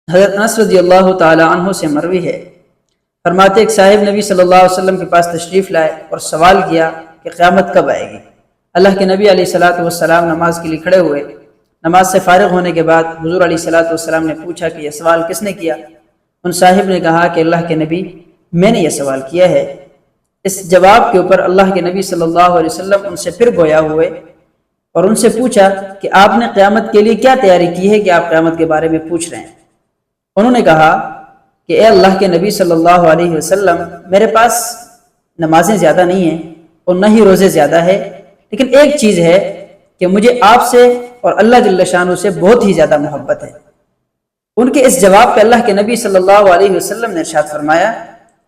حضرت انس رضی اللہ تعالی عنہ سے مروی ہے، فرماتے ایک صاحب نبی صلی اللہ علیہ وسلم کے پاس تشریف لائے اور سوال کیا کہ قیامت کب آئے گی۔ اللہ کے نبی علیہ الصلوۃ والسلام نماز کے لیے کھڑے ہوئے۔ نماز سے فارغ ہونے کے بعد حضور علیہ الصلوۃ والسلام نے پوچھا کہ یہ سوال کس نے کیا؟ ان صاحب نے کہا کہ اللہ کے نبی میں نے یہ سوال کیا ہے۔ اس جواب کے اوپر اللہ کے نبی صلی اللہ علیہ وسلم ان سے پھر گویا ہوئے اور ان سے پوچھا کہ آپ نے قیامت کے لیے کیا تیاری کی ہے کہ آپ قیامت کے بارے میں پوچھ رہے ہیں؟ انہوں نے کہا کہ اے اللہ کے نبی صلی اللہ علیہ وسلم، میرے پاس نمازیں زیادہ نہیں ہیں اور نہ ہی روزے زیادہ ہے، لیکن ایک چیز ہے کہ مجھے آپ سے اور اللہ جل شانہ سے بہت ہی زیادہ محبت ہے۔ ان کے اس جواب پہ اللہ کے نبی صلی اللہ علیہ وسلم نے ارشاد فرمایا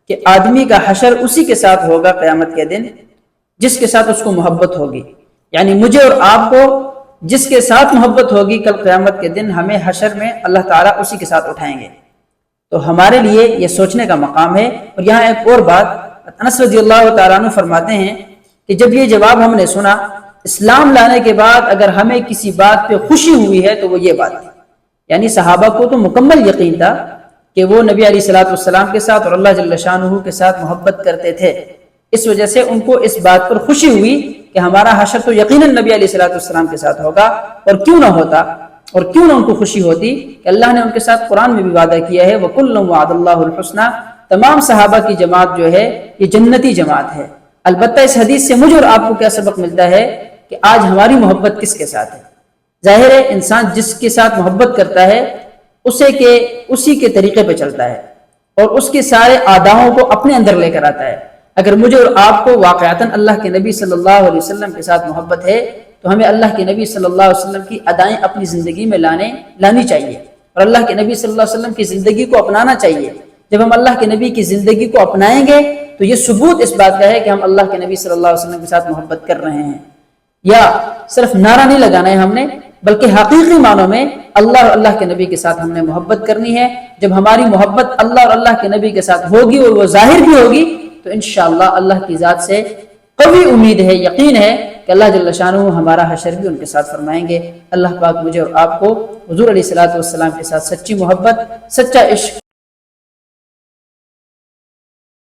کہ آدمی کا حشر اسی کے ساتھ ہوگا قیامت کے دن جس کے ساتھ اس کو محبت ہوگی، یعنی مجھے اور آپ کو جس کے ساتھ محبت ہوگی کل قیامت کے دن ہمیں حشر میں اللہ تعالیٰ اسی کے ساتھ اٹھائیں گے۔ تو ہمارے لیے یہ سوچنے کا مقام ہے۔ اور یہاں ایک اور بات، انس رضی اللہ تعالیٰ عنہ فرماتے ہیں کہ جب یہ جواب ہم نے سنا، اسلام لانے کے بعد اگر ہمیں کسی بات پہ خوشی ہوئی ہے تو وہ یہ بات تھی، یعنی صحابہ کو تو مکمل یقین تھا کہ وہ نبی علیہ الصلوۃ والسلام کے ساتھ اور اللہ جل شانہ کے ساتھ محبت کرتے تھے، اس وجہ سے ان کو اس بات پر خوشی ہوئی کہ ہمارا حشر تو یقیناً نبی علیہ الصلوۃ والسلام کے ساتھ ہوگا۔ اور کیوں نہ ہوتا اور کیوں نہ ان کو خوشی ہوتی کہ اللہ نے ان کے ساتھ قرآن میں بھی وعدہ کیا ہے وَكُلٌّ وَعَدَ اللَّهُ الْحُسْنَى، تمام صحابہ کی جماعت جو ہے یہ جنتی جماعت ہے۔ البتہ اس حدیث سے مجھے اور آپ کو کیا سبق ملتا ہے کہ آج ہماری محبت کس کے ساتھ ہے؟ ظاہر ہے انسان جس کے ساتھ محبت کرتا ہے اسی کے طریقے پہ چلتا ہے اور اس کے سارے آداؤں کو اپنے اندر لے کر آتا ہے۔ اگر مجھے اور آپ کو واقعتاً اللہ کے نبی صلی اللہ علیہ وسلم کے ساتھ محبت ہے تو ہمیں اللہ کے نبی صلی اللہ علیہ وسلم کی ادائیں اپنی زندگی میں لانی چاہیے اور اللہ کے نبی صلی اللہ علیہ وسلم کی زندگی کو اپنانا چاہیے۔ جب ہم اللہ کے نبی کی زندگی کو اپنائیں گے تو یہ ثبوت اس بات کا ہے کہ ہم اللہ کے نبی صلی اللہ علیہ وسلم کے ساتھ محبت کر رہے ہیں۔ یا صرف نعرہ نہیں لگانا ہے ہم نے، بلکہ حقیقی معنوں میں اللہ اور اللہ کے نبی کے ساتھ ہم نے محبت کرنی ہے۔ جب ہماری محبت اللہ اور اللہ کے نبی کے ساتھ ہوگی اور وہ ظاہر بھی ہوگی تو انشاءاللہ اللہ کی ذات سے قوی امید ہے، یقین ہے کہ اللہ جل شانہ ہمارا حشر بھی ان کے ساتھ فرمائیں گے۔ اللہ پاک مجھے اور آپ کو حضور علیہ الصلوۃ والسلام کے ساتھ سچی محبت، سچا عشق